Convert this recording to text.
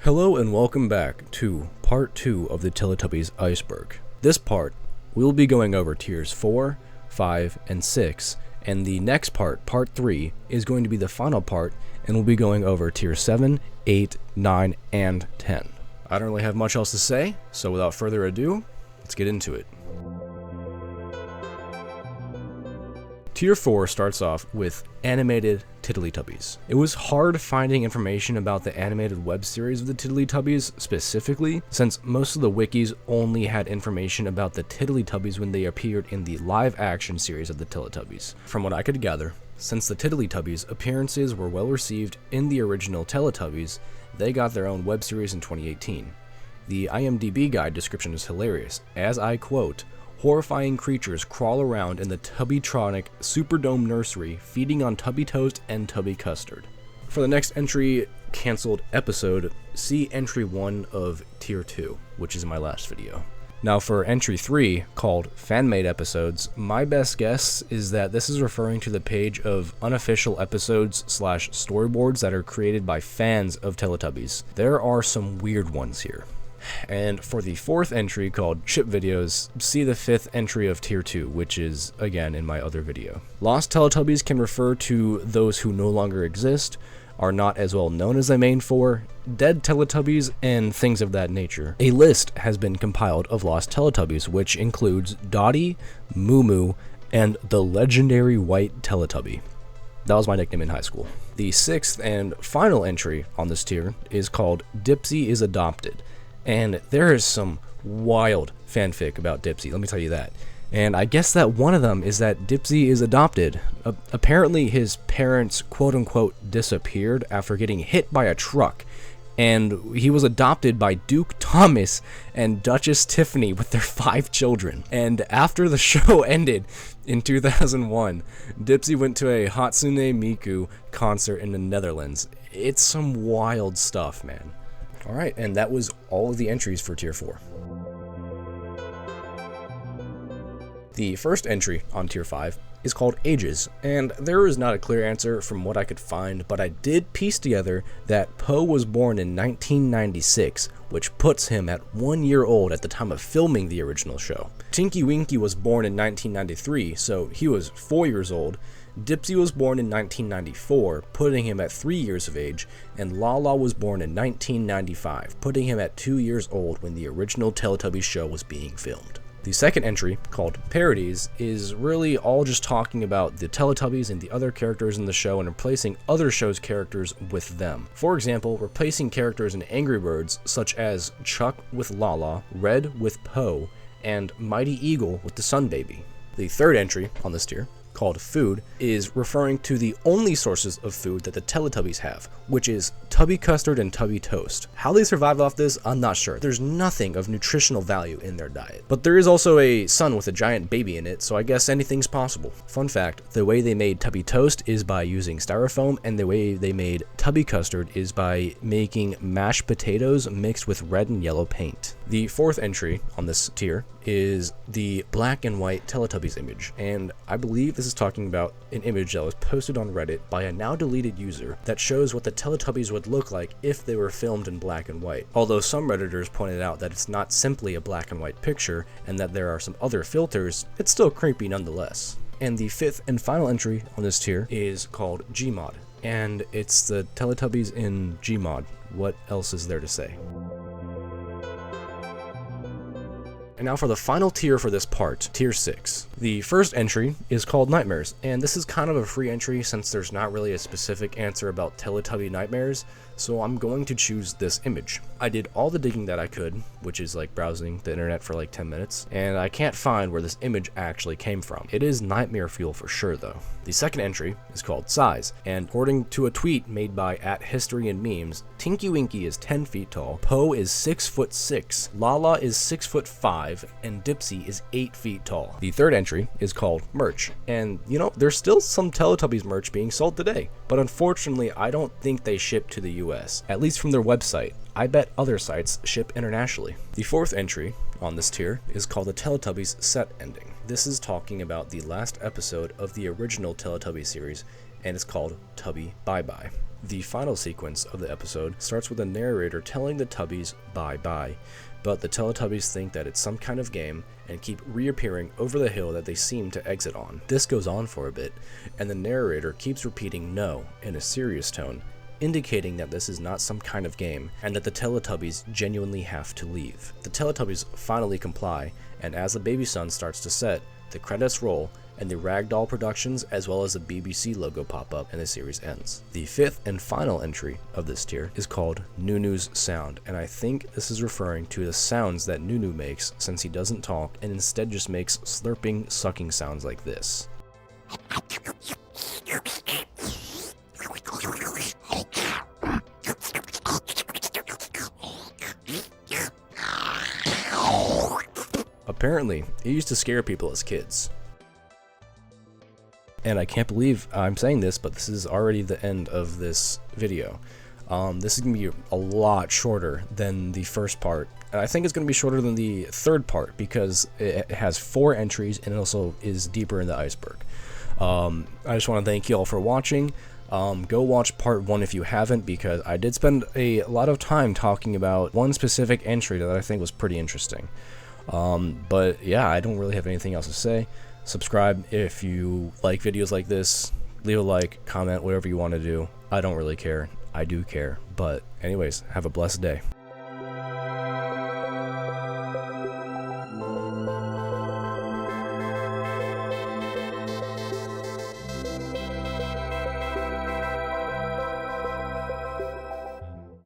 Hello and welcome back to part 2 of the Teletubbies Iceberg. This part, we'll be going over tiers 4, 5, and 6, and the next part, part 3, is going to be the final part, and we'll be going over tier 7, 8, 9, and 10. I don't really have much else to say, so without further ado, let's get into it. Tier 4 starts off with animated Teletubbies. It was hard finding information about the animated web series of the Teletubbies specifically, since most of the wikis only had information about the Teletubbies when they appeared in the live-action series of the Teletubbies. From what I could gather, since the Teletubbies' appearances were well received in the original Teletubbies, they got their own web series in 2018. The IMDb guide description is hilarious, as I quote, "Horrifying creatures crawl around in the Tubbytronic Superdome nursery, feeding on Tubby Toast and Tubby Custard." For the next entry, cancelled episode, see entry 1 of tier 2, which is my last video. Now for entry 3, called Fan-Made Episodes, my best guess is that this is referring to the page of unofficial episodes / storyboards that are created by fans of Teletubbies. There are some weird ones here. And for the 4th entry, called Ship Videos, see the 5th entry of tier 2, which is, again, in my other video. Lost Teletubbies can refer to those who no longer exist, are not as well known as they made for, dead Teletubbies, and things of that nature. A list has been compiled of lost Teletubbies, which includes Dottie, Moo Moo, and the legendary White Teletubby. That was my nickname in high school. The 6th and final entry on this tier is called Dipsy is Adopted. And there is some wild fanfic about Dipsy, let me tell you that. And I guess that one of them is that Dipsy is adopted. Apparently his parents quote-unquote disappeared after getting hit by a truck. And he was adopted by Duke Thomas and Duchess Tiffany with their 5 children. And after the show ended in 2001, Dipsy went to a Hatsune Miku concert in the Netherlands. It's some wild stuff, man. Alright, and that was all of the entries for tier 4. The first entry on tier 5 is called Ages, and there is not a clear answer from what I could find, but I did piece together that Poe was born in 1996, which puts him at 1 year old at the time of filming the original show. Tinky Winky was born in 1993, so he was 4 years old. Dipsy was born in 1994, putting him at 3 years of age, and Lala was born in 1995, putting him at 2 years old when the original Teletubbies show was being filmed. The second entry, called Parodies, is really all just talking about the Teletubbies and the other characters in the show and replacing other shows' characters with them. For example, replacing characters in Angry Birds such as Chuck with Lala, Red with Poe, and Mighty Eagle with the Sun Baby. The third entry on this tier, called Food, is referring to the only sources of food that the Teletubbies have, which is Tubby Custard and Tubby Toast. How they survived off this, I'm not sure. There's nothing of nutritional value in their diet. But there is also a sun with a giant baby in it, so I guess anything's possible. Fun fact, the way they made Tubby Toast is by using styrofoam, and the way they made Tubby Custard is by making mashed potatoes mixed with red and yellow paint. The 4th entry on this tier is the black and white Teletubbies image, and I believe this is talking about an image that was posted on Reddit by a now deleted user that shows what the Teletubbies would look like if they were filmed in black and white. Although some Redditors pointed out that it's not simply a black and white picture and that there are some other filters, it's still creepy nonetheless. And the 5th and final entry on this tier is called Gmod, and it's the Teletubbies in Gmod. What else is there to say? And now for the final tier for this part, tier 6. The first entry is called Nightmares, and this is kind of a free entry since there's not really a specific answer about Teletubby nightmares, so I'm going to choose this image. I did all the digging that I could, which is like browsing the internet for like 10 minutes, and I can't find where this image actually came from. It is nightmare fuel for sure though. The second entry is called Size, and according to a tweet made by @HistoryAndMemes, Tinky Winky is 10 feet tall, Poe is 6'6", Lala is 6'5", and Dipsy is 8 feet tall. The third entry is called Merch, and you know, there's still some Teletubbies merch being sold today, but unfortunately I don't think they ship to the US, at least from their website. I bet other sites ship internationally. The 4th entry on this tier is called the Teletubbies set ending. This is talking about the last episode of the original Teletubbies series, and it's called Tubby Bye Bye. The final sequence of the episode starts with the narrator telling the Tubbies bye-bye, but the Teletubbies think that it's some kind of game and keep reappearing over the hill that they seem to exit on. This goes on for a bit, and the narrator keeps repeating no in a serious tone, indicating that this is not some kind of game and that the Teletubbies genuinely have to leave. The Teletubbies finally comply, and as the baby sun starts to set, the credits roll and the Ragdoll Productions as well as the BBC logo pop up and the series ends. The fifth and final entry of this tier is called Nunu's Sound, and I think this is referring to the sounds that Nunu makes since he doesn't talk and instead just makes slurping, sucking sounds like this. Apparently, it used to scare people as kids. And I can't believe I'm saying this, but this is already the end of this video. This is going to be a lot shorter than the first part, and I think it's going to be shorter than the third part because it has 4 entries and it also is deeper in the iceberg. I just want to thank you all for watching. Go watch part 1 if you haven't, because I did spend a lot of time talking about one specific entry that I think was pretty interesting. But yeah, I don't really have anything else to say. Subscribe if you like videos like this. Leave a like, comment, whatever you want to do. I don't really care. I do care. But anyways, have a blessed day.